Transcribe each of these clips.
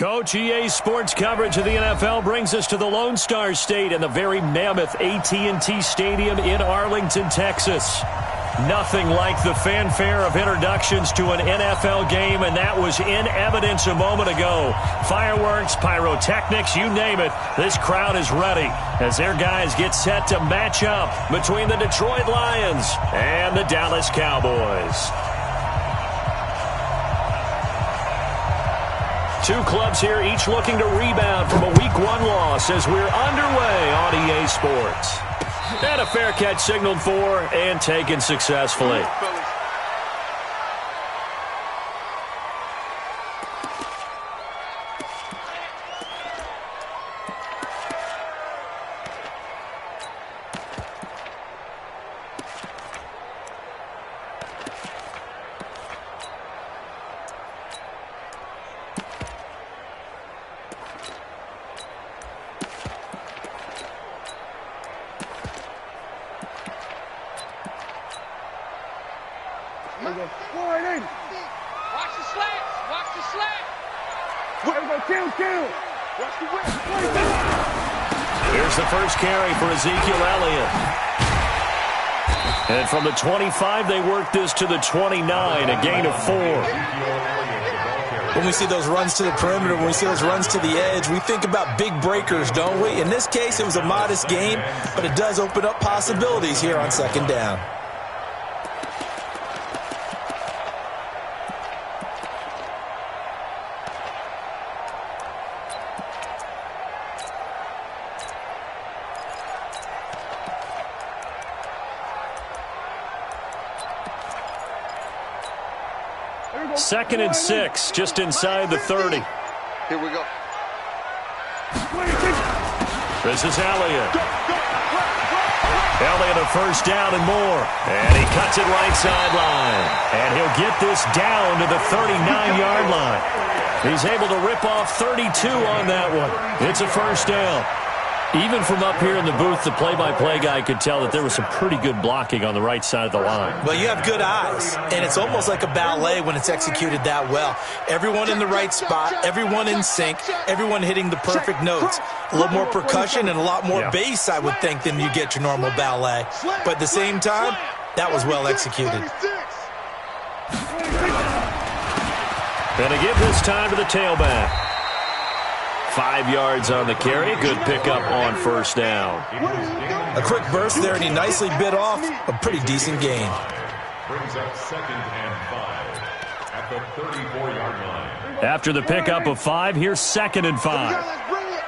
Coach, EA Sports coverage of the NFL brings us to the Lone Star State and the very mammoth AT&T Stadium in Arlington, Texas. Nothing like the fanfare of introductions to an NFL game, and that was in evidence a moment ago. Fireworks, pyrotechnics, you name it. This crowd is ready as their guys get set to match up between the Detroit Lions and the Dallas Cowboys. Two clubs here, each looking to rebound from a Week 1 loss as we're underway on EA Sports. And a fair catch signaled for and taken successfully. Here's the first carry for Ezekiel Elliott. And from the 25, they work this to the 29, a gain of 4. When we see those runs to the perimeter, when we see those runs to the edge, we think about big breakers, don't we? In this case, it was a modest game, but it does open up possibilities here on second down. Second and 6, just inside the 30. Here we go. This is Elliott. Elliott a first down and more. And he cuts it right sideline. And he'll get this down to the 39-yard line. He's able to rip off 32 on that one. It's a first down. Even from up here in the booth, the play-by-play guy could tell that there was some pretty good blocking on the right side of the line. Well, you have good eyes, and it's almost like a ballet when it's executed that well. Everyone in the right spot, everyone in sync, everyone hitting the perfect notes. A little more percussion and a lot more bass, I would think, than you get your normal ballet. But at the same time, that was well executed. Gonna give this time to the tailback. 5 yards on the carry. Good pickup on first down. A quick burst there, and he nicely bit off a pretty decent gain. Brings up second and 5 at the 34-yard line. After the pickup of 5, here's second and 5. Let's bring it.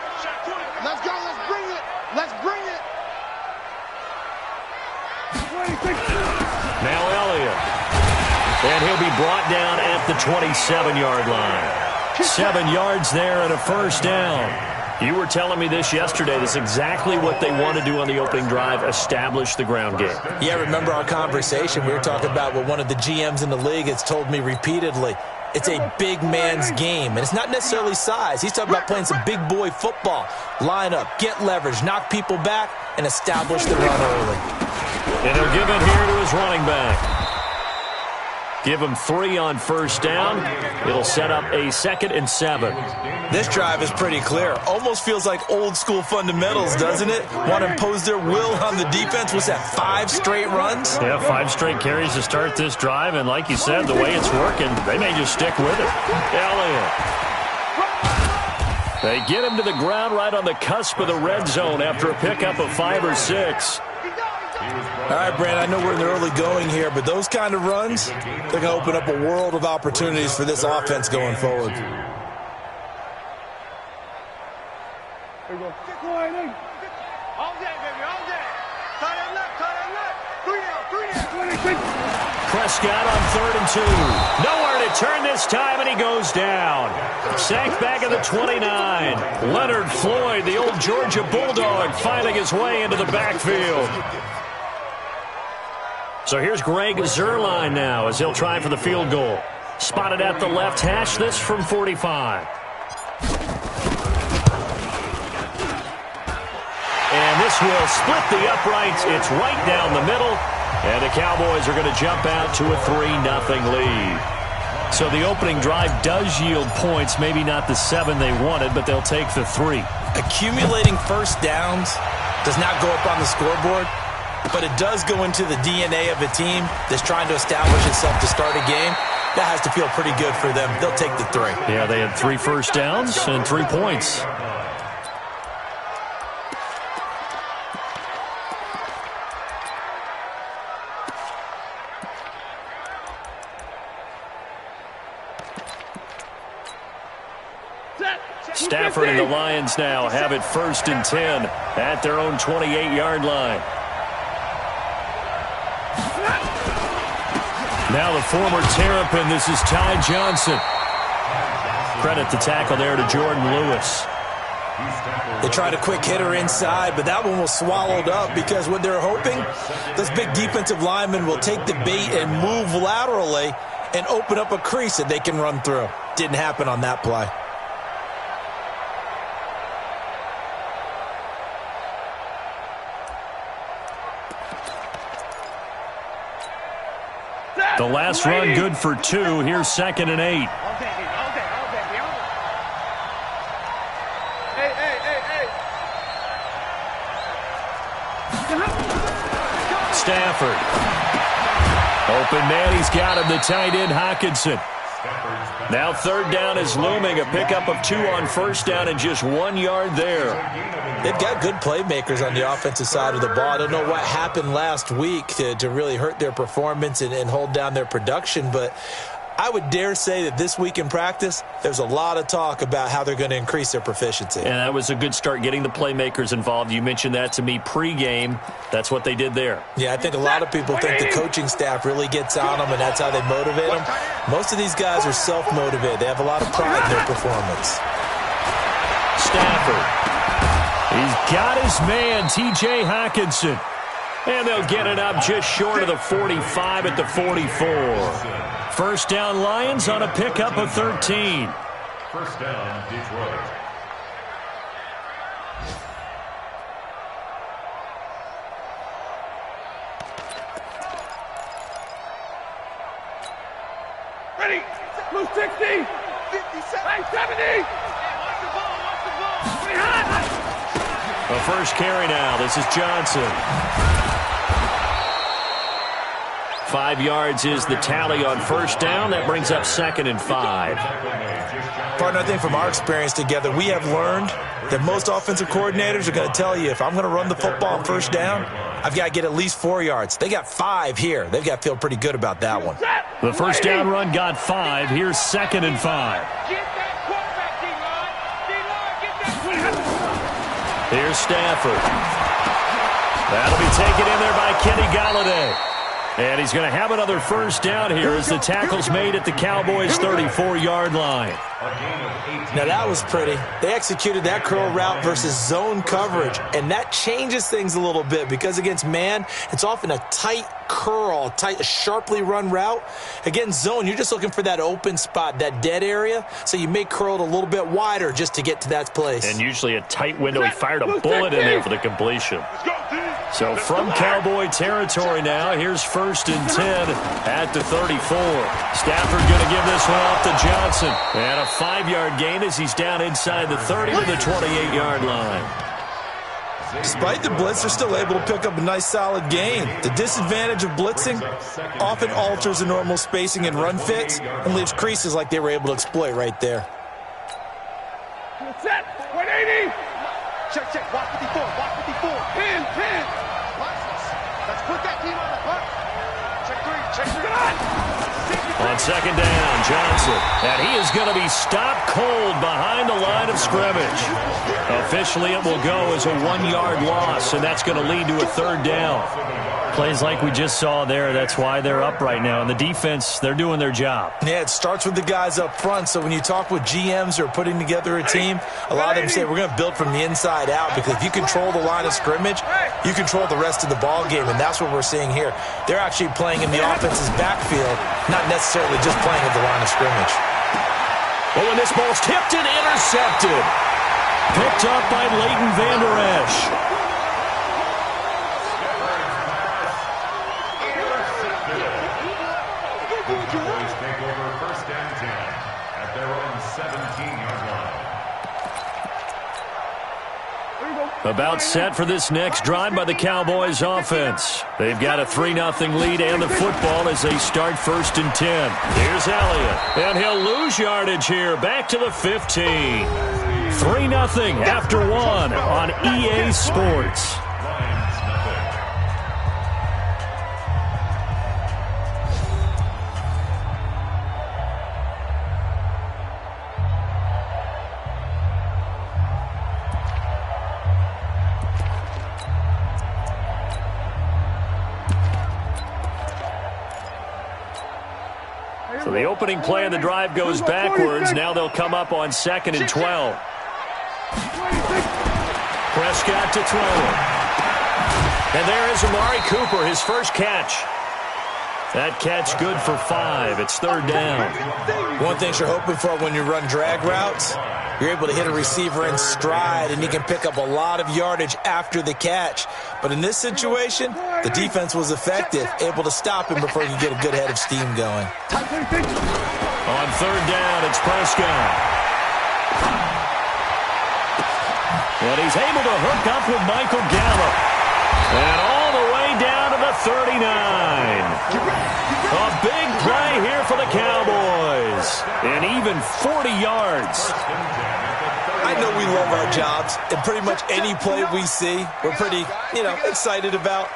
Let's go. Let's bring it. Let's bring it. Now Elliott. And he'll be brought down at the 27-yard line. 7 yards there and a first down. You were telling me this yesterday. That's exactly what they want to do on the opening drive, establish the ground game. Yeah, remember our conversation? We were talking about what one of the GMs in the league has told me repeatedly. It's a big man's game, and it's not necessarily size. He's talking about playing some big boy football. Line up, get leverage, knock people back, and establish the run early. And he'll give it here to his running back. Give him 3 on first down. It'll set up a 2nd and 7. This drive is pretty clear. Almost feels like old school fundamentals, doesn't it? Want to impose their will on the defense. What's that, 5 straight runs? Yeah, 5 straight carries to start this drive. And like you said, the way it's working, they may just stick with it. Elliott. They get him to the ground right on the cusp of the red zone after a pickup of 5 or 6. All right, Brand, I know we're in the early going here, but those kind of runs, they're going to open up a world of opportunities for this offense going forward. All day, baby, all day. Tie that left. 3 down. Prescott on 3rd and 2. Nowhere to turn this time, and he goes down. Sacked back at the 29. Leonard Floyd, the old Georgia Bulldog, finding his way into the backfield. So here's Greg Zuerlein now as he'll try for the field goal. Spotted at the left hash, this from 45. And this will split the uprights. It's right down the middle. And the Cowboys are going to jump out to a 3-0 lead. So the opening drive does yield points, maybe not the 7 they wanted, but they'll take the 3. Accumulating first downs does not go up on the scoreboard, but it does go into the DNA of a team that's trying to establish itself to start a game. That has to feel pretty good for them. They'll take the 3. Yeah, they had 3 first downs and 3 points. Stafford and the Lions now have it 1st and 10 at their own 28-yard line. Now the former Terrapin, this is Ty Johnson. Credit the tackle there to Jordan Lewis. They tried a quick hitter inside, but that one was swallowed up because what they're hoping, those big defensive linemen will take the bait and move laterally and open up a crease that they can run through. Didn't happen on that play. The last run good for 2. Here's 2nd and 8. Stafford. Open man, he's got him, the tight end, Hockenson. Now 3rd down is looming. A pickup of 2 on 1st down and just 1 yard there. They've got good playmakers on the offensive side of the ball. I don't know what happened last week to really hurt their performance and hold down their production, but I would dare say that this week in practice, there's a lot of talk about how they're going to increase their proficiency. And that was a good start, getting the playmakers involved. You mentioned that to me pregame. That's what they did there. Yeah, I think a lot of people think the coaching staff really gets on them, and that's how they motivate them. Most of these guys are self-motivated. They have a lot of pride in their performance. Stafford. He's got his man, T.J. Hockenson. And they'll get it up just short of the 45 at the 44. 1st down Lions on a pickup of 13. 1st down, Detroit. Ready. Blue 60. 57. 70. Watch the ball. Behind. A first carry now. This is Johnson. 5 yards is the tally on 1st down. That brings up 2nd and 5. Partner, I think from our experience together, we have learned that most offensive coordinators are going to tell you, if I'm going to run the football on 1st down, I've got to get at least 4 yards. They got 5 here. They've got to feel pretty good about that one. The 1st down run got 5. Here's 2nd and 5. Here's Stafford. That'll be taken in there by Kenny Golladay. And he's going to have another 1st down here as the tackle's made at the Cowboys' 34-yard line. Now that was pretty. They executed that curl route versus zone coverage, and that changes things a little bit because against man, it's often a tight curl, tight, sharply run route. Against zone, you're just looking for that open spot, that dead area, so you may curl it a little bit wider just to get to that place. And usually a tight window. He fired a bullet in there for the completion. So from Cowboy territory now, here's 1st and 10 at the 34. Stafford going to give this one off to Johnson. And a 5-yard gain as he's down inside the 30 to the 28-yard line. Despite the blitz, they're still able to pick up a nice solid gain. The disadvantage of blitzing often alters the normal spacing and run fits and leaves creases like they were able to exploit right there. Set. 180. Check, check. Watch 54. Watch 54. Pin. Watch this. Let's put that team on the hook. Check 3. Check 3. On 2nd down, Johnson. And he is going to be stopped cold behind the line of scrimmage. Officially, it will go as a 1-yard loss, and that's going to lead to a 3rd down. Plays like we just saw there, that's why they're up right now. And the defense, they're doing their job. Yeah, it starts with the guys up front. So when you talk with GMs who are putting together a team, a lot of them say we're going to build from the inside out, because if you control the line of scrimmage, you control the rest of the ball game, and that's what we're seeing here. They're actually playing in the offense's backfield, not necessarily just playing at the line of scrimmage. Oh, and this ball's tipped and intercepted. Picked up by Leighton Vander Esch. About set for this next drive by the Cowboys offense. They've got a 3-0 lead and the football as they start 1st and 10. Here's Elliott, and he'll lose yardage here. Back to the 15. 3-0 after 1 on EA Sports. So the opening play of the drive goes backwards. Now they'll come up on 2nd and 12. Prescott to throw. And there is Amari Cooper, his first catch. That catch good for 5. It's 3rd down. One thing you're hoping for when you run drag routes, you're able to hit a receiver in stride, and he can pick up a lot of yardage after the catch. But in this situation, the defense was effective, able to stop him before he could get a good head of steam going. On 3rd down, it's Prescott. And he's able to hook up with Michael Gallup. And all the way down to the 39. A big play here for the Cowboys. And even 40 yards. I know we love our jobs, and pretty much any play we see, we're pretty, excited about.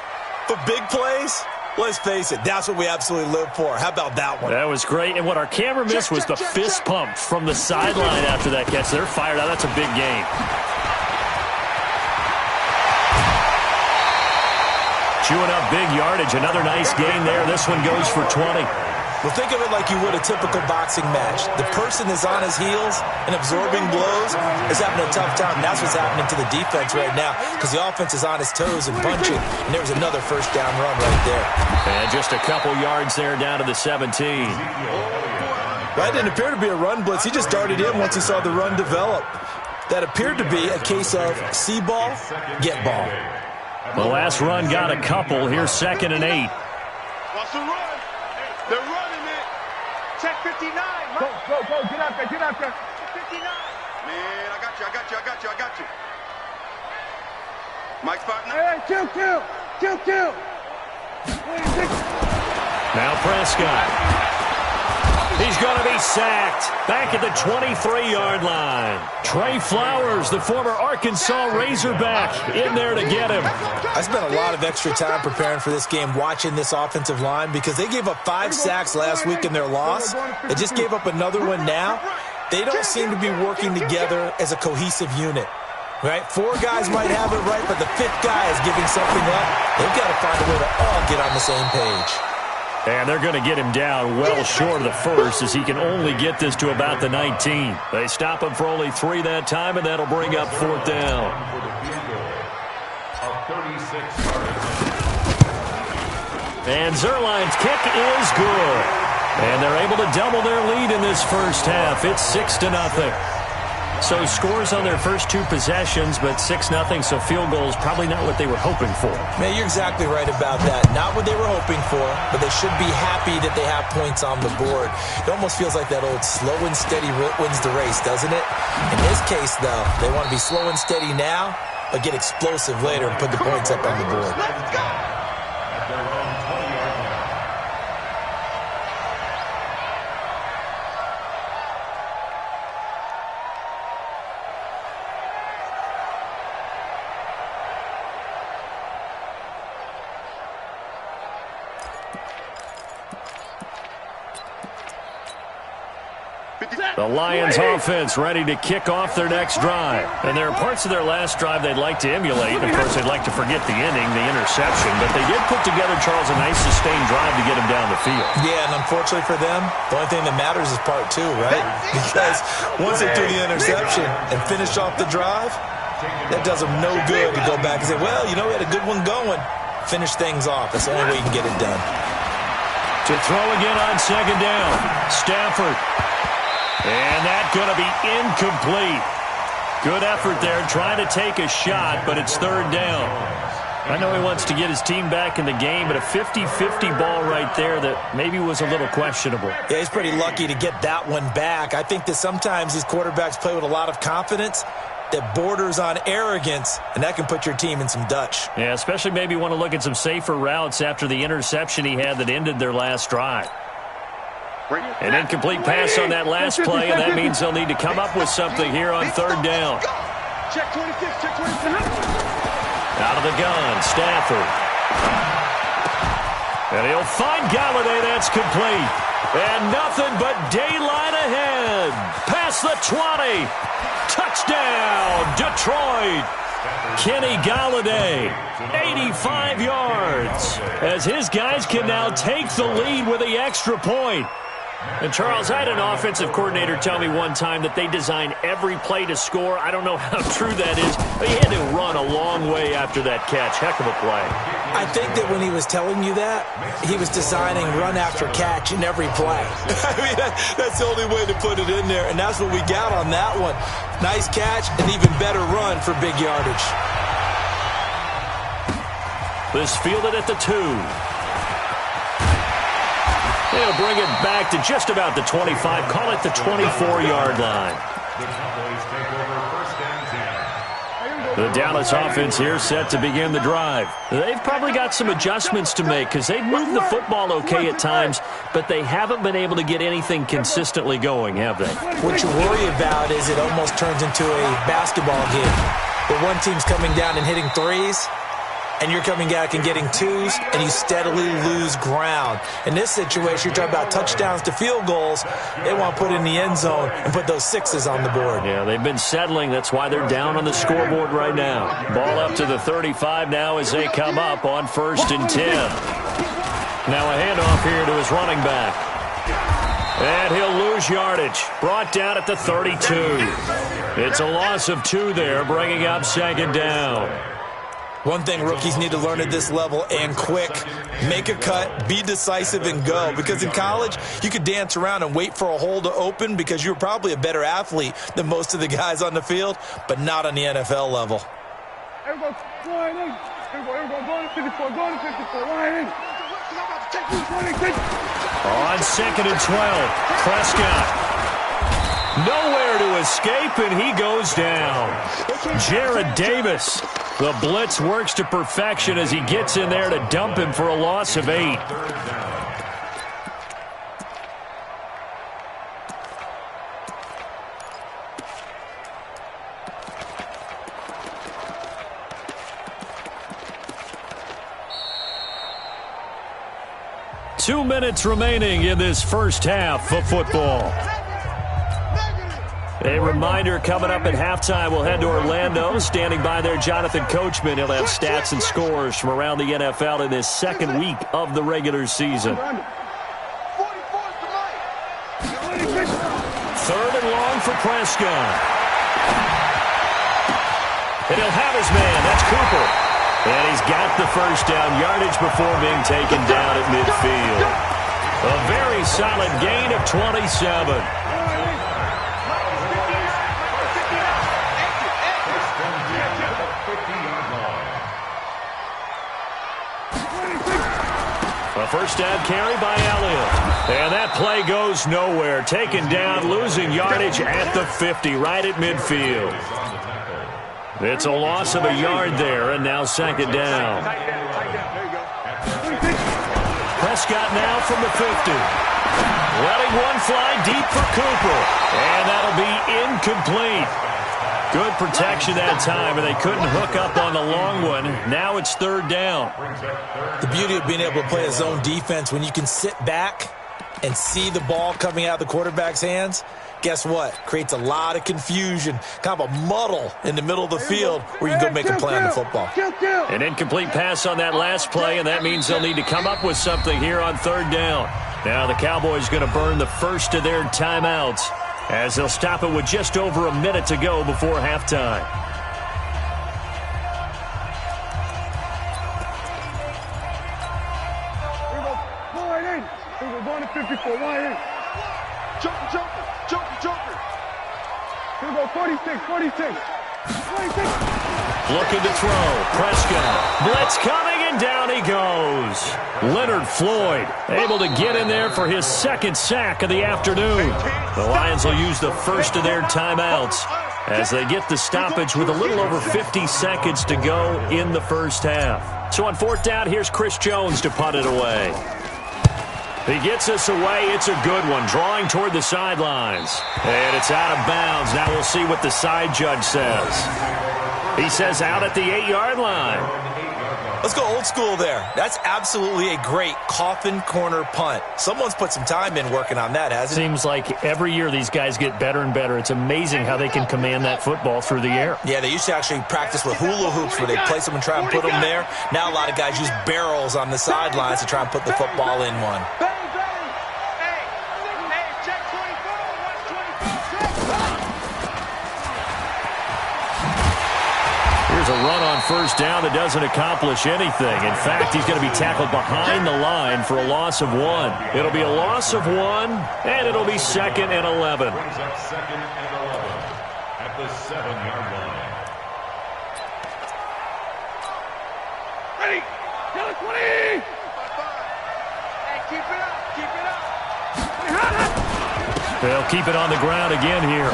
But big plays, let's face it, that's what we absolutely live for. How about that one? That was great. And what our camera missed was the fist pump from the sideline after that catch. They're fired out. That's a big game. Chewing up big yardage. Another nice gain there. This one goes for 20. Well, think of it like you would a typical boxing match. The person is on his heels and absorbing blows is having a tough time. And that's what's happening to the defense right now because the offense is on his toes and punching. And there was another 1st down run right there. And just a couple yards there down to the 17. That didn't appear to be a run blitz. He just darted in once he saw the run develop. That appeared to be a case of see ball, get ball. The last run got a couple. Here's 2nd and 8. What's the run? They're running it. Check 59. Go. Get out there. 59. Man, I got you. Mike's partner. Hey, kill. Now Prescott. He's going to be sacked. Back at the 23-yard line. Trey Flowers, the former Arkansas Razorback, in there to get him. I spent a lot of extra time preparing for this game, watching this offensive line, because they gave up 5 sacks last week in their loss. They just gave up another one now. They don't seem to be working together as a cohesive unit. Right? 4 guys might have it right, but the 5th guy is giving something up. They've got to find a way to all get on the same page. And they're going to get him down well short of the 1st as he can only get this to about the 19. They stop him for only 3 that time, and that'll bring up 4th down. And Zerline's kick is good. And they're able to double their lead in this first half. It's 6-0. So scores on their first 2 possessions, but 6-0, so field goals probably not what they were hoping for. Man, you're exactly right about that. Not what they were hoping for, but they should be happy that they have points on the board. It almost feels like that old slow and steady wins the race, doesn't it? In this case, though, they want to be slow and steady now, but get explosive later and put the points up on the board. Let's go. The Lions offense ready to kick off their next drive. And there are parts of their last drive they'd like to emulate. Of course, they'd like to forget the inning, the interception. But they did put together, Charles, a nice sustained drive to get him down the field. Yeah, and unfortunately for them, the only thing that matters is part 2, right? Because once they do the interception and finish off the drive, that does them no good to go back and say, well, we had a good one going. Finish things off. That's the only way you can get it done. To throw again on 2nd down. Stafford. And that's going to be incomplete. Good effort there, trying to take a shot, but it's 3rd down. I know he wants to get his team back in the game, but a 50-50 ball right there that maybe was a little questionable. Yeah, he's pretty lucky to get that one back. I think that sometimes these quarterbacks play with a lot of confidence, that borders on arrogance, and that can put your team in some Dutch. Yeah, especially maybe want to look at some safer routes after the interception he had that ended their last drive. An incomplete pass on that last play, and that means they'll need to come up with something here on third down. Check 26, check 26. Out of the gun, Stafford. And he'll find Galladay. That's complete. And nothing but daylight ahead. Past the 20. Touchdown, Detroit. Kenny Galladay, 85 yards. As his guys can now take the lead with the extra point. And, Charles, I had an offensive coordinator tell me one time that they design every play to score. I don't know how true that is, but he had to run a long way after that catch. Heck of a play. I think that when he was telling you that, he was designing run after catch in every play. I mean, that's the only way to put it in there, and that's what we got on that one. Nice catch, and even better run for big yardage. This fielded at the 2. They'll bring it back to just about the 25. Call it the 24-yard line. The Cowboys take over first and 10. The Dallas offense here set to begin the drive. They've probably got some adjustments to make because they've moved the football okay at times, but they haven't been able to get anything consistently going, have they? What you worry about is it almost turns into a basketball game where one team's coming down and hitting threes, and you're coming back and getting twos, and you steadily lose ground. In this situation, you're talking about touchdowns to field goals. They want to put in the end zone and put those sixes on the board. Yeah, they've been settling. That's why they're down on the scoreboard right now. Ball up to the 35 now as they come up on first and 10. Now a handoff here to his running back. And he'll lose yardage. Brought down at the 32. It's a loss of 2 there, bringing up second down. One thing rookies need to learn at this level, and quick, make a cut, be decisive, and go. Because in college, you could dance around and wait for a hole to open because you're probably a better athlete than most of the guys on the field, but not on the NFL level. Everybody, line in. Everybody, go to 54, go to 54, line in. On second and 12, Prescott. Nowhere to escape, and he goes down. Jared Davis. The blitz works to perfection as he gets in there to dump him for a loss of 8. Two minutes remaining in this first half of football. A reminder coming up at halftime, we'll head to Orlando. Standing by there, Jonathan Coachman. He'll have stats and scores from around the NFL in this second week of the regular season. 3rd and long for Prescott. And he'll have his man. That's Cooper. And he's got the first down yardage before being taken down at midfield. A very solid gain of 27. A first down carry by Elliott. And that play goes nowhere. Taken down, losing yardage at the 50, right at midfield. It's a loss of a yard there, and now second down. Prescott now from the 50. Letting one fly deep for Cooper. And that'll be incomplete. Good protection that time, and they couldn't hook up on the long one. Now it's third down. The beauty of being able to play a zone defense when you can sit back and see the ball coming out of the quarterback's hands, guess what? Creates a lot of confusion, kind of a muddle in the middle of the field where you can go make a play on the football. An incomplete pass on that last play, and that means they'll need to come up with something here on third down. Now the Cowboys going to burn the first of their timeouts, as they'll stop it with just over a minute to go before halftime. Here we go. Line in. Here we go. Going to 54. Line in. Joker, Joker. Joker, Joker. Here we go. 46. 46. 46. Looking to throw. Prescott. Blitz coming, and down he goes. Leonard Floyd able to get in there for his second sack of the afternoon. The Lions will use the first of their timeouts as they get the stoppage with a little over 50 seconds to go in the first half. So on fourth down, here's Chris Jones to punt it away. He gets us away. It's a good one, drawing toward the sidelines. And it's out of bounds. Now we'll see what the side judge says. He says out at the 8-yard line. Let's go old school there. That's absolutely a great coffin corner punt. Someone's put some time in working on that, hasn't it? Seems like every year these guys get better and better. It's amazing how they can command that football through the air. Yeah, they used to actually practice with hula hoops where they place them and try and put them there. Now a lot of guys use barrels on the sidelines to try and put the football in one. Here's a run on first down that doesn't accomplish anything. In fact, he's going to be tackled behind the line for a loss of 1. It'll be a loss of 1, and it'll be 2nd and 11. Brings up 2nd and 11 at the 7-yard line. Ready? Tell it 20! Hey, keep it up, keep it up. They'll keep it on the ground again here.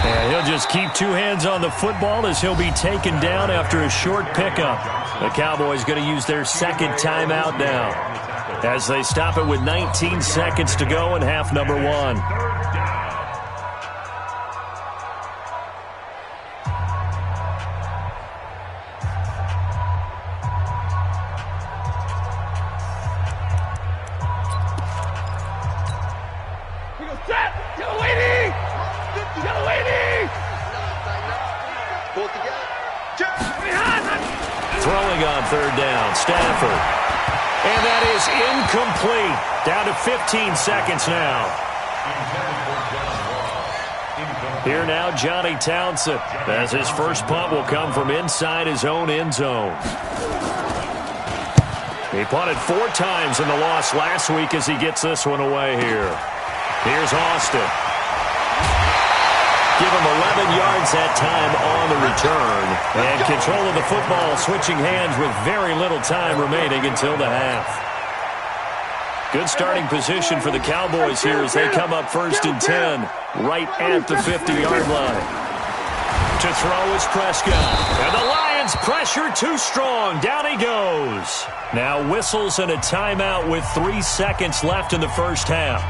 And he'll just keep 2 hands on the football as he'll be taken down after a short pickup. The Cowboys going to use their second timeout now as they stop it with 19 seconds to go in half number 1. Throwing on third down, Stafford. And that is incomplete. Down to 15 seconds now. Here now, Johnny Townsend, as his first punt will come from inside his own end zone. He punted 4 times in the loss last week as he gets this one away here. Here's Austin. Give him 11 yards that time on the return. And control of the football switching hands with very little time remaining until the half. Good starting position for the Cowboys here as they come up 1st and 10 right at the 50-yard line. To throw is Prescott. And the Lions pressure too strong. Down he goes. Now whistles and a timeout with 3 seconds left in the first half.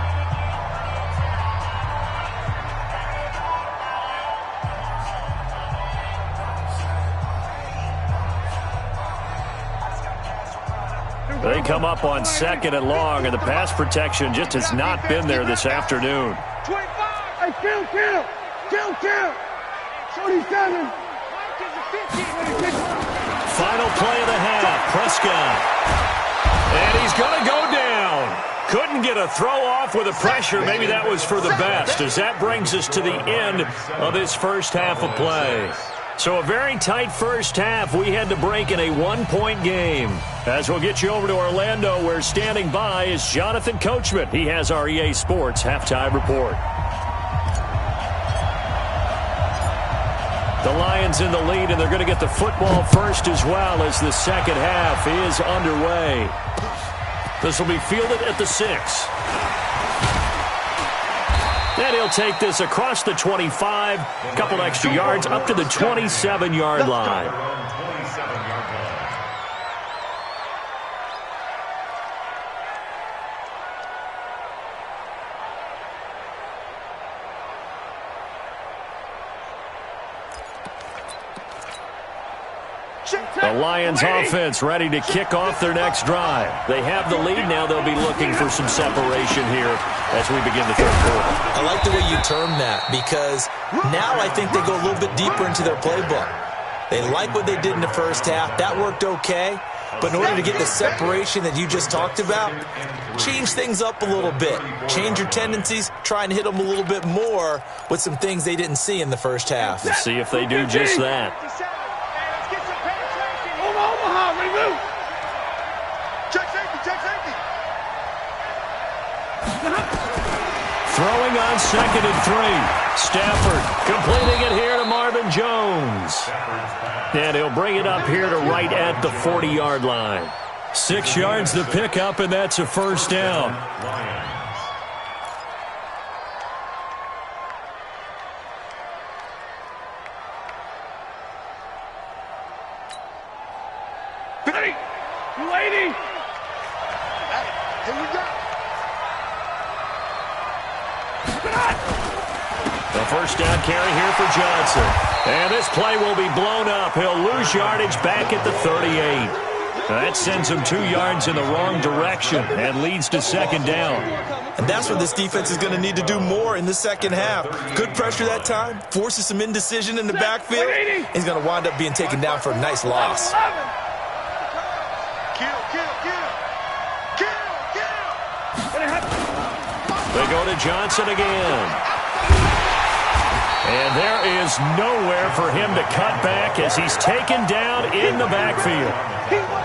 They come up on 2nd and long, and the pass protection just has not been there this afternoon. 25! Hey, kill! 27! Final play of the half, Prescott. And he's going to go down. Couldn't get a throw off with the pressure. Maybe that was for the best, as that brings us to the end of this first half of play. So a very tight first half. We had to break in a 1-point game. As we'll get you over to Orlando, where standing by is Jonathan Coachman. He has our EA Sports halftime report. The Lions in the lead, and they're going to get the football first as well as the second half is underway. This will be fielded at the 6. And he'll take this across the 25, a couple extra yards, up to the 27-yard line. The Lions offense ready to kick off their next drive. They have the lead now. They'll be looking for some separation here as we begin the third quarter. I like the way you term that, because now I think they go a little bit deeper into their playbook. They like what they did in the first half. That worked okay. But in order to get the separation that you just talked about, change things up a little bit. Change your tendencies. Try and hit them a little bit more with some things they didn't see in the first half. Let's see if they do just that. Omaha, ready, move. Check safety. Throwing on 2nd and 3. Stafford completing it here to Marvin Jones. And he'll bring it up here to right at the 40-yard line. 6 yards the pickup, and that's a first down. 50. 280. Here we go. The first down carry here for Johnson. And this play will be blown up. He'll lose yardage back at the 38. That sends him 2 yards in the wrong direction and leads to second down. And that's what this defense is going to need to do more in the second half. Good pressure that time, forces some indecision in the backfield. He's going to wind up being taken down for a nice loss. They go to Johnson again. And there is nowhere for him to cut back as he's taken down in the backfield.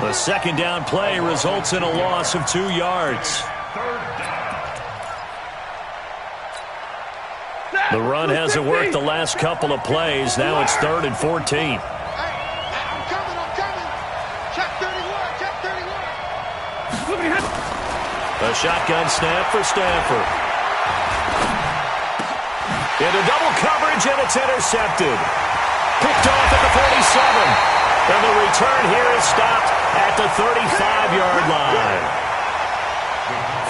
The second down play results in a loss of 2 yards. The run hasn't worked the last couple of plays. Now it's 3rd and 14. I'm coming. Check 31. Check 31. A shotgun snap for Stafford. Into double coverage, and it's intercepted. Picked off at the 47. And the return here is stopped at the 35-yard line.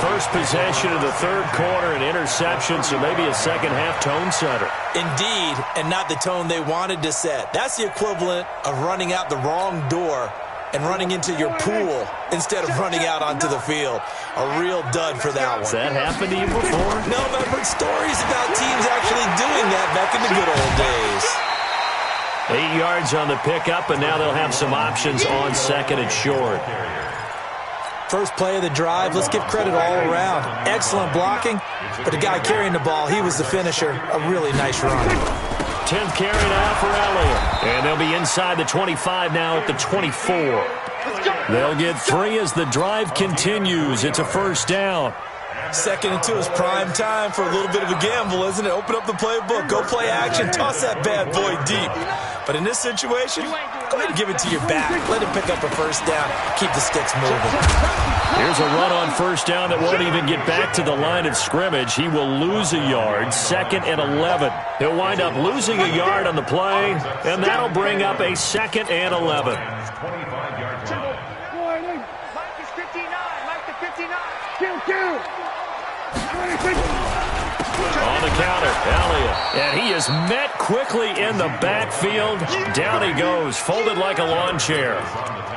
First possession of the third quarter, an interception, so maybe a second-half tone setter. Indeed, and not the tone they wanted to set. That's the equivalent of running out the wrong door and running into your pool instead of running out onto the field. A real dud for that one. Has that happened to you before? No, but I've heard stories about teams actually doing that back in the good old days. 8 yards on the pickup, and now they'll have some options on second and short. First play of the drive, let's give credit all around. Excellent blocking, but the guy carrying the ball, he was the finisher. A really nice run. 10th carry now for Elliott. And they'll be inside the 25 now at the 24. They'll get 3 as the drive continues. It's a first down. 2nd and 2 is prime time for a little bit of a gamble, isn't it? Open up the playbook, go play action, toss that bad boy deep. But in this situation, go ahead and give it to your back. Let him pick up a first down. Keep the sticks moving. Here's a run on first down that won't even get back to the line of scrimmage. He will lose a yard, 2nd and 11. He'll wind up losing a yard on the play, and that'll bring up a 2nd and 11. Mike is 59. Mike to 59. Kill. On the counter, Elliott. And he is met quickly in the backfield. Down he goes, folded like a lawn chair.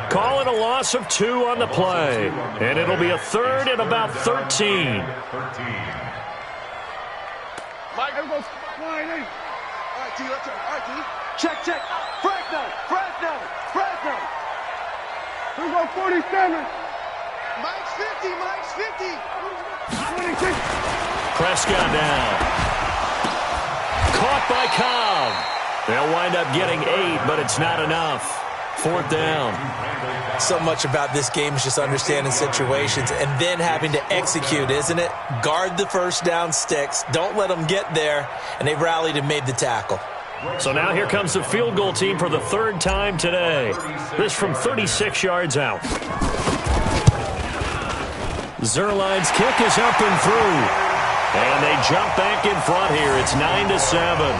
Call it a loss of 2 on the play. And it'll be a 3rd and about 13. Mike, everyone's flying in. All right, T, let's go. All right, T. Check. Fresno. Who's on 47? Mike's 50. 26. Prescott down. Caught by Cobb. They'll wind up getting 8, but it's not enough. 4th down. So much about this game is just understanding situations and then having to execute, isn't it? Guard the first down sticks. Don't let them get there. And they rallied and made the tackle. So now here comes the field goal team for the 3rd time today. This from 36 yards out. Zerline's kick is up and through. And they jump back in front here. It's 9-7.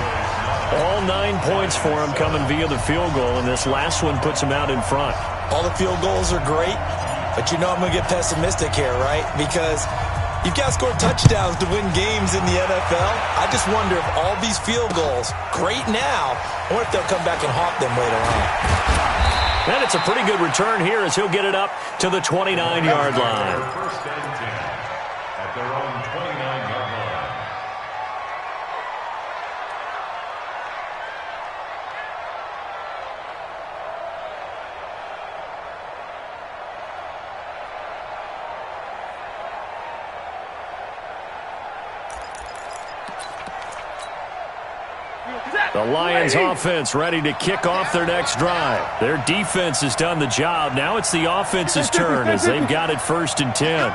All 9 points for them coming via the field goal, and this last one puts them out in front. All the field goals are great, but you know I'm going to get pessimistic here, right? Because you've got to score touchdowns to win games in the NFL. I just wonder if all these field goals, great now, or if they'll come back and haunt them later on. And it's a pretty good return here as he'll get it up to the 29-yard line. First and 10 at their own 29-yard line. The Lions offense ready to kick off their next drive. Their defense has done the job. Now it's the offense's turn as they've got it 1st and 10.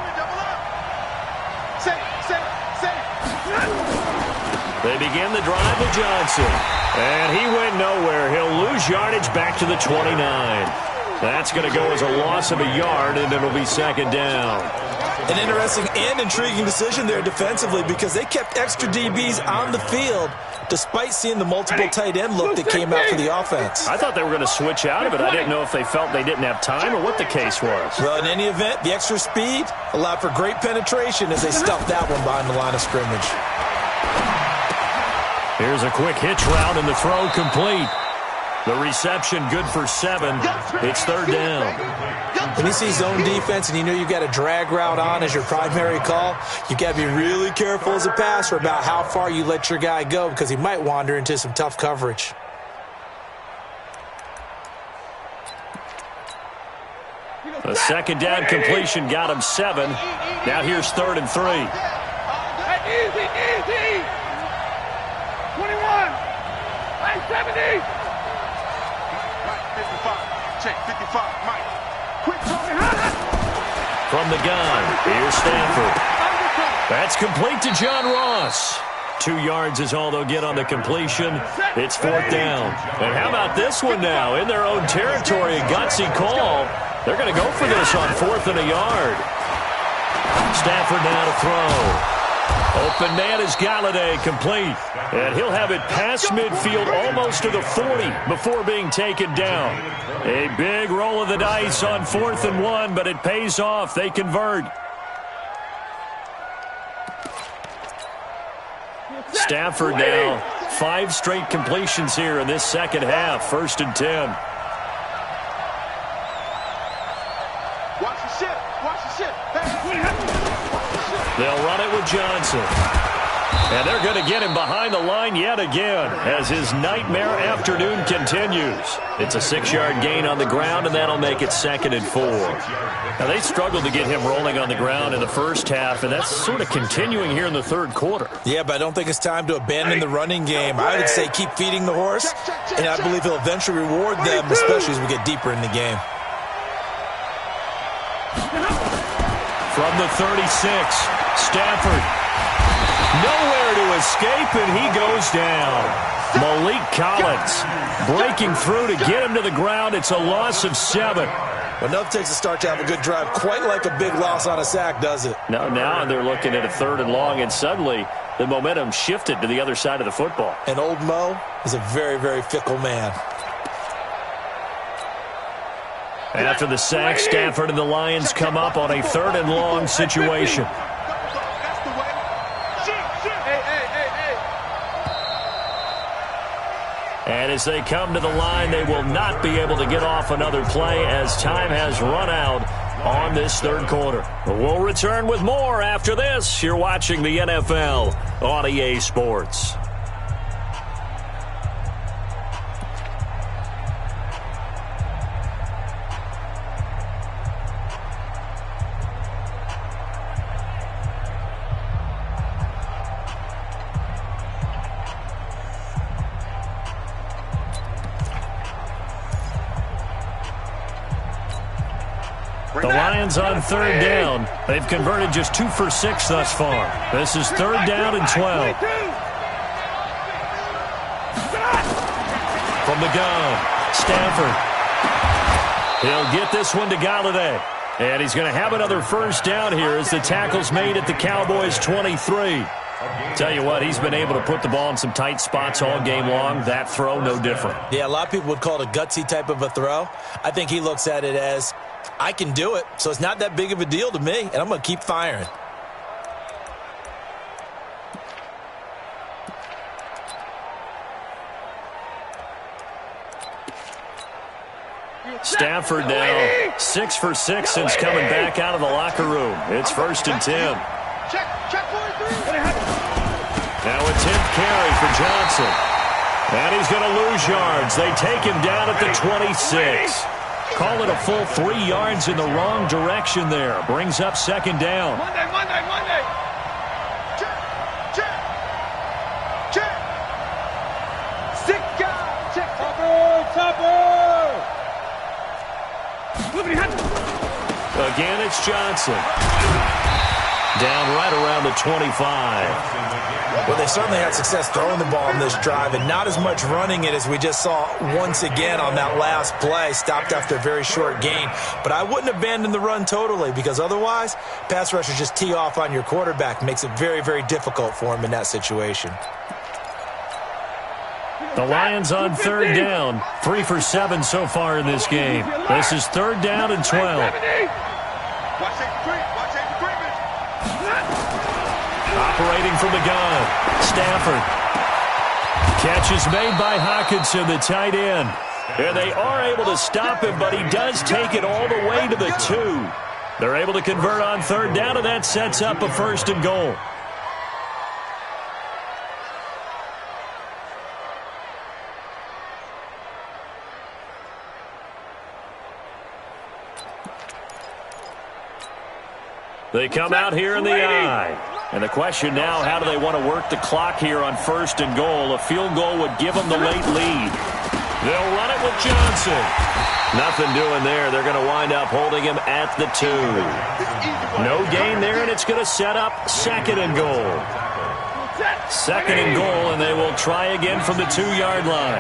They begin the drive with Johnson. And he went nowhere. He'll lose yardage back to the 29. That's going to go as a loss of a yard, and it'll be 2nd down. An interesting and intriguing decision there defensively because they kept extra DBs on the field despite seeing the multiple tight end look that came out for the offense. I thought they were going to switch out of it. I didn't know if they felt they didn't have time or what the case was. Well, in any event, the extra speed allowed for great penetration as they stuffed that one behind the line of scrimmage. Here's a quick hitch route and the throw complete. The reception good for 7. It's third down. When you see zone defense and you know you've got a drag route on as your primary call, you've got to be really careful as a passer about how far you let your guy go because he might wander into some tough coverage. A second down completion got him 7. Now here's 3rd and 3. Easy, easy. 21. 70. 55. Check 55. Mike. Quick from the gun, here's Stanford. That's complete to John Ross. 2 yards is all they'll get on the completion. It's 4th down. And how about this one now? In their own territory, a gutsy call. They're going to go for this on 4th and a yard. Stanford now to throw. Open man is Galladay, complete. And he'll have it past midfield almost to the 40 before being taken down. A big roll of the dice on 4th and 1, but it pays off. They convert. Stafford now, 5 straight completions here in this second half. 1st and 10. Watch the ship. Watch the ship. They'll run it with Johnson. And they're going to get him behind the line yet again as his nightmare afternoon continues. It's a 6-yard gain on the ground, and that'll make it 2nd and 4. Now, they struggled to get him rolling on the ground in the first half, and that's sort of continuing here in the 3rd quarter. Yeah, but I don't think it's time to abandon the running game. I would say keep feeding the horse, and I believe he'll eventually reward them, especially as we get deeper in the game. From the 36, Stafford. Nowhere to escape, and he goes down. Malik Collins breaking through to get him to the ground. It's a loss of 7. Well, enough takes a start to have a good drive. Quite like a big loss on a sack, does it? Now they're looking at a 3rd and long, and suddenly the momentum shifted to the other side of the football. And old Mo is a very, very fickle man. After the sack, Stafford and the Lions come up on a 3rd and long situation. And as they come to the line, they will not be able to get off another play as time has run out on this 3rd quarter. We'll return with more after this. You're watching the NFL on EA Sports. The Lions on 3rd down. They've converted just 2 for 6 thus far. This is 3rd down and 12. From the gun, Stanford. He'll get this one to Galladay. And he's going to have another 1st down here as the tackle's made at the Cowboys' 23. Tell you what, he's been able to put the ball in some tight spots all game long. That throw, no different. Yeah, a lot of people would call it a gutsy type of a throw. I think he looks at it as, I can do it, so it's not that big of a deal to me, and I'm going to keep firing. Stafford now 6 for 6 since coming back out of the locker room. It's 1st and 10. Now a 10th carry for Johnson. And he's going to lose yards. They take him down at the 26. Call it a full 3 yards in the wrong direction there. Brings up 2nd down. Monday. Check. 6 guys. Check. Topper. Again, it's Johnson. Down right around the 25. Well, they certainly had success throwing the ball on this drive and not as much running it as we just saw once again on that last play. Stopped after a very short gain. But I wouldn't abandon the run totally because otherwise, pass rushers just tee off on your quarterback. Makes it very, very difficult for him in that situation. The Lions on third down. 3 for 7 so far in this game. This is third down and 12. Operating from the gun, Stafford. Catch is made by Hockenson, the tight end. And they are able to stop him, but he does take it all the way to the 2. They're able to convert on third down, and that sets up a 1st and goal. They come out here in the I. And the question now, how do they want to work the clock here on 1st and goal? A field goal would give them the late lead. They'll run it with Johnson. Nothing doing there. They're going to wind up holding him at the 2. No gain there, and it's going to set up 2nd and goal. 2nd and goal, and they will try again from the 2-yard line.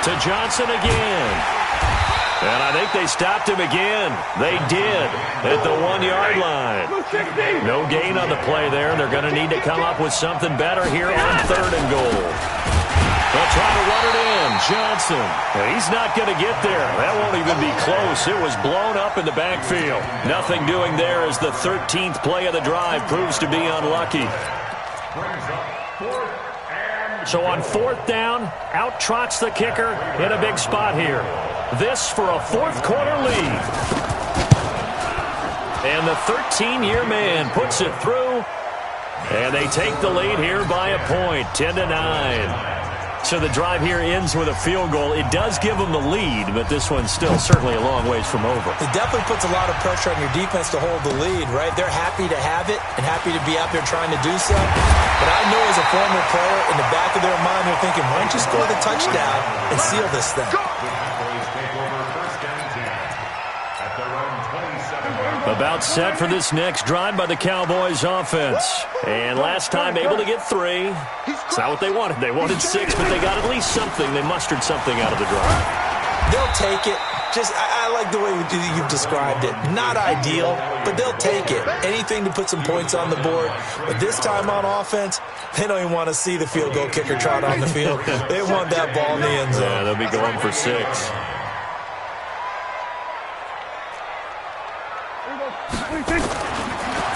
To Johnson again. And I think they stopped him again. They did at the 1-yard line. No gain on the play there. They're going to need to come up with something better here on 3rd and goal. They'll try to run it in. Johnson. He's not going to get there. That won't even be close. It was blown up in the backfield. Nothing doing there as the 13th play of the drive proves to be unlucky. So on 4th down, out trots the kicker in a big spot here. This for a 4th quarter lead. And the 13-year man puts it through. And they take the lead here by a point, 10-9. So the drive here ends with a field goal. It does give them the lead, but this one's still certainly a long ways from over. It definitely puts a lot of pressure on your defense to hold the lead, right? They're happy to have it and happy to be out there trying to do so. But I know as a former player, in the back of their mind, they're thinking, why don't you score the touchdown and seal this thing? About set for this next drive by the Cowboys offense. And last time able to get 3. It's not what they wanted. They wanted 6, but they got at least something. They mustered something out of the drive. They'll take it. I like the way you've described it. Not ideal, but they'll take it. Anything to put some points on the board. But this time on offense, they don't even want to see the field goal kicker trot on the field. They want that ball in the end zone. Yeah, they'll be going for 6.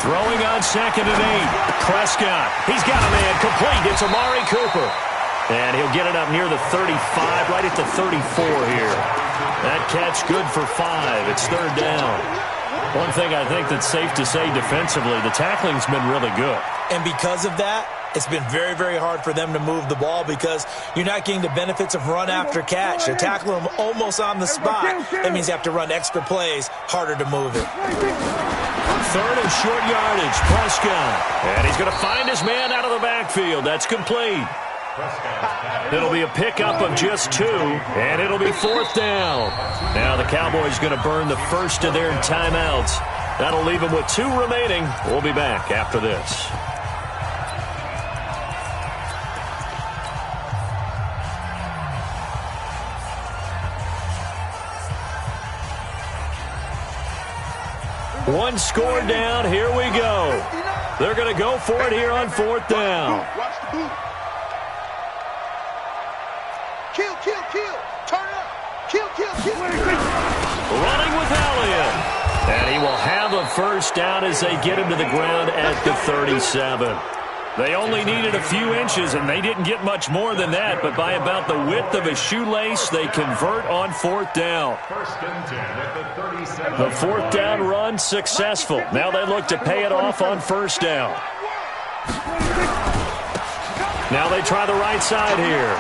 Throwing on 2nd and 8. Prescott. He's got a man complete. It's Amari Cooper. And he'll get it up near the 35, right at the 34 here. That catch good for 5. It's 3rd down. One thing I think that's safe to say defensively, the tackling's been really good. And because of that, it's been very, very hard for them to move the ball because you're not getting the benefits of run after catch. They're tackling them almost on the spot. That means you have to run extra plays, harder to move it. 3rd and short yardage, Prescott. And he's going to find his man out of the backfield. That's complete. It'll be a pickup of just 2, and it'll be 4th down. Now the Cowboys going to burn the first of their timeouts. That'll leave them with 2 remaining. We'll be back after this. One score down. Here we go. They're going to go for it here on 4th down. Watch the boot. Kill, kill, kill. Turn up. Kill, kill, kill. Running with Elliott. And he will have a 1st down as they get him to the ground at the 37. They only needed a few inches, and they didn't get much more than that. But by about the width of a shoelace, they convert on 4th down. The 4th down run successful. Now they look to pay it off on 1st down. Now they try the right side here.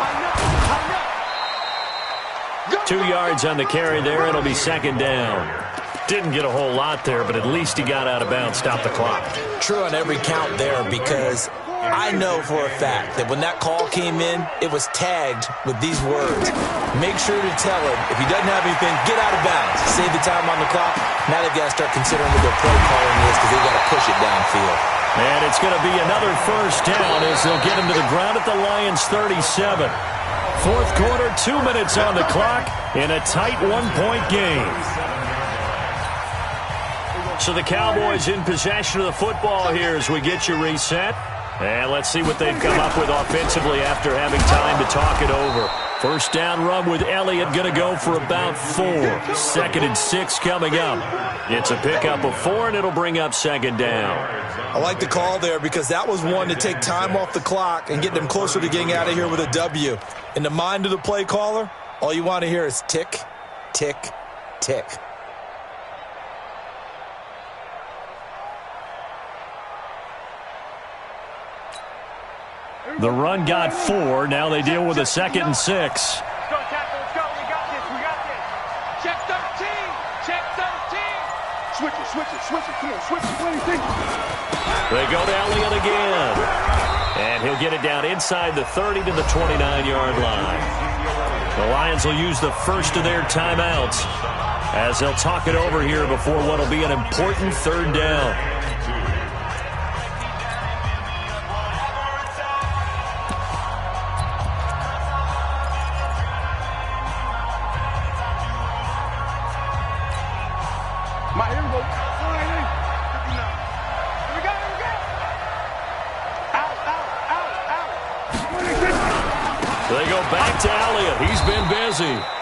2 yards on the carry there. It'll be 2nd down. Didn't get a whole lot there, but at least he got out of bounds, stopped the clock. True on every count there because I know for a fact that when that call came in, it was tagged with these words. Make sure to tell him, if he doesn't have anything, get out of bounds. Save the time on the clock. Now they've got to start considering what their play calling is because they've got to push it downfield. And it's going to be another first down as they'll get him to the ground at the Lions' 37. Fourth quarter, 2 minutes on the clock in a tight one-point game. So the Cowboys in possession of the football here as we get you reset. And let's see what they've come up with offensively after having time to talk it over. First down run with Elliott going to go for about 4. 2nd and 6 coming up. It's a pickup of 4, and it'll bring up 2nd down. I like the call there because that was one to take time off the clock and get them closer to getting out of here with a W. In the mind of the play caller, all you want to hear is tick, tick, tick. The run got 4. Now they deal with a 2nd and 6. Let's go, tackle. Let's go. We got this. We got this. Check 13. Check 13. Switch it. Switch it. Switch it. Come on. Switch it. What do you think? They go to Elliott again. And he'll get it down inside the 30 to the 29-yard line. The Lions will use the first of their timeouts as they'll talk it over here before what will be an important 3rd down.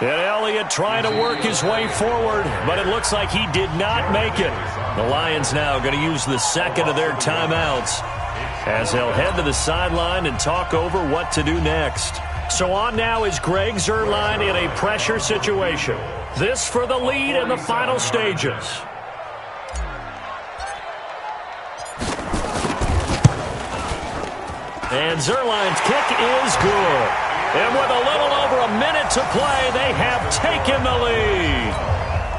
And Elliott trying to work his way forward, but it looks like he did not make it. The Lions now going to use the 2nd of their timeouts as they'll head to the sideline and talk over what to do next. So on now is Greg Zuerlein in a pressure situation. This for the lead in the final stages. And Zuerlein's kick is good. And with a little over a minute to play, they have taken the lead.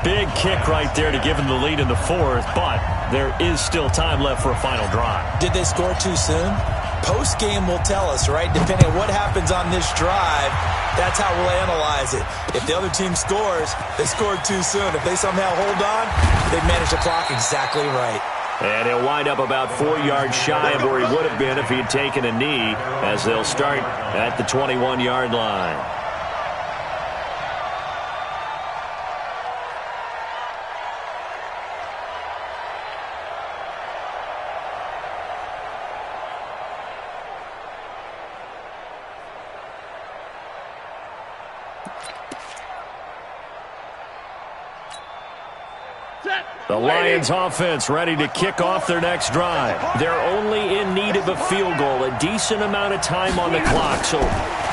Big kick right there to give them the lead in the 4th, but there is still time left for a final drive. Did they score too soon? Post-game will tell us, right? Depending on what happens on this drive, that's how we'll analyze it. If the other team scores, they scored too soon. If they somehow hold on, they manage the clock exactly right. And he'll wind up about 4 yards shy of where he would have been if he had taken a knee as they'll start at the 21-yard line. The Lions offense ready to kick off their next drive. They're only in need of a field goal, a decent amount of time on the clock. So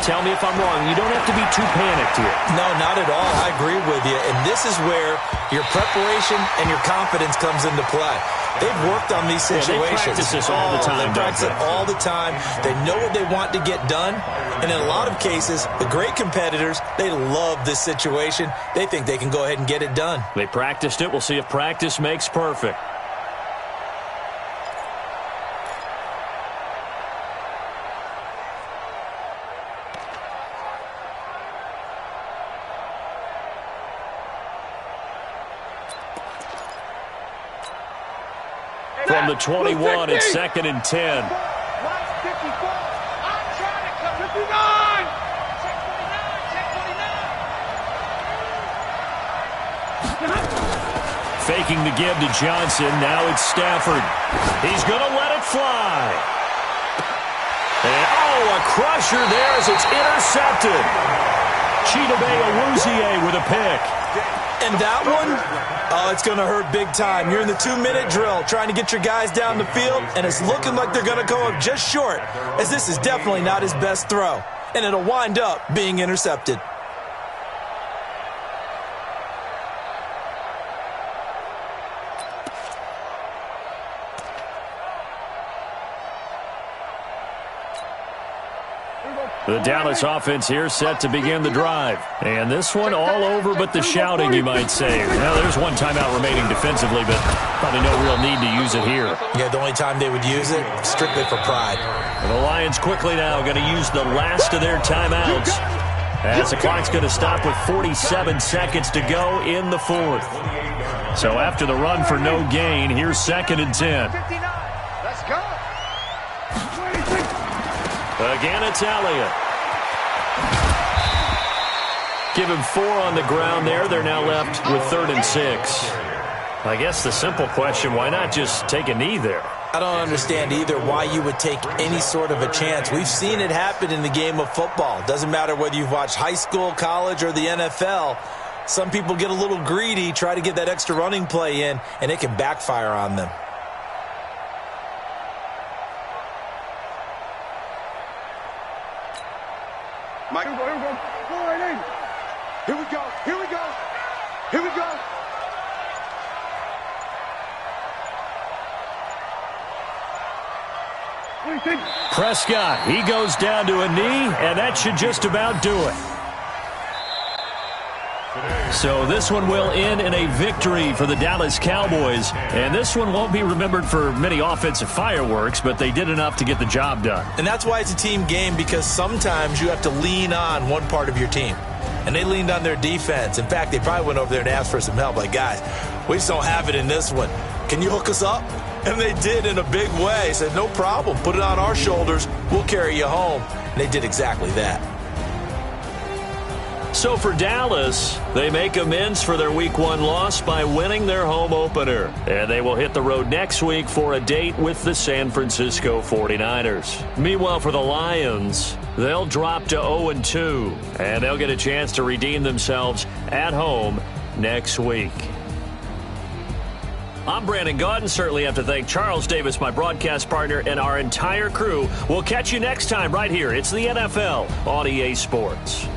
tell me if I'm wrong. You don't have to be too panicked here. No, not at all. I agree with you. And this is where your preparation and your confidence comes into play. They've worked on these situations. They practice this all the time. They practice it all the time. They know what they want to get done. And in a lot of cases, the great competitors, they love this situation. They think they can go ahead and get it done. They practiced it. We'll see if practice makes perfect. From the 21, it's 2nd and 10. Faking the give to Johnson. Now it's Stafford. He's going to let it fly. And, oh, a crusher there as it's intercepted. Chidobe Awuzie with a pick. And that one, oh, it's going to hurt big time. You're in the 2-minute drill trying to get your guys down the field, and it's looking like they're going to go up just short, as this is definitely not his best throw. And it'll wind up being intercepted. The Dallas offense here set to begin the drive. And this one all over but the shouting, you might say. Well, there's one timeout remaining defensively, but probably no real need to use it here. Yeah, the only time they would use it, strictly for pride. And the Lions quickly now going to use the last of their timeouts, as the clock's going to stop with 47 seconds to go in the fourth. So after the run for no gain, here's 2nd and 10. Let's go. Again, it's Elliott. Give him 4 on the ground there. They're now left with 3rd and 6. I guess the simple question, why not just take a knee there? I don't understand either why you would take any sort of a chance. We've seen it happen in the game of football. Doesn't matter whether you've watched high school, college, or the NFL. Some people get a little greedy, try to get that extra running play in, and it can backfire on them. Mike, here we go. Go right in. Here we go. Here we go. Here we go. Prescott, he goes down to a knee, and that should just about do it. So this one will end in a victory for the Dallas Cowboys. And this one won't be remembered for many offensive fireworks, but they did enough to get the job done. And that's why it's a team game, because sometimes you have to lean on one part of your team. And they leaned on their defense. In fact, they probably went over there and asked for some help. Like, guys, we just don't have it in this one. Can you hook us up? And they did in a big way. Said, no problem. Put it on our shoulders. We'll carry you home. And they did exactly that. So for Dallas, they make amends for their Week 1 loss by winning their home opener. And they will hit the road next week for a date with the San Francisco 49ers. Meanwhile, for the Lions, they'll drop to 0-2. And they'll get a chance to redeem themselves at home next week. I'm Brandon Gaudin. Certainly have to thank Charles Davis, my broadcast partner, and our entire crew. We'll catch you next time right here. It's the NFL on EA Sports.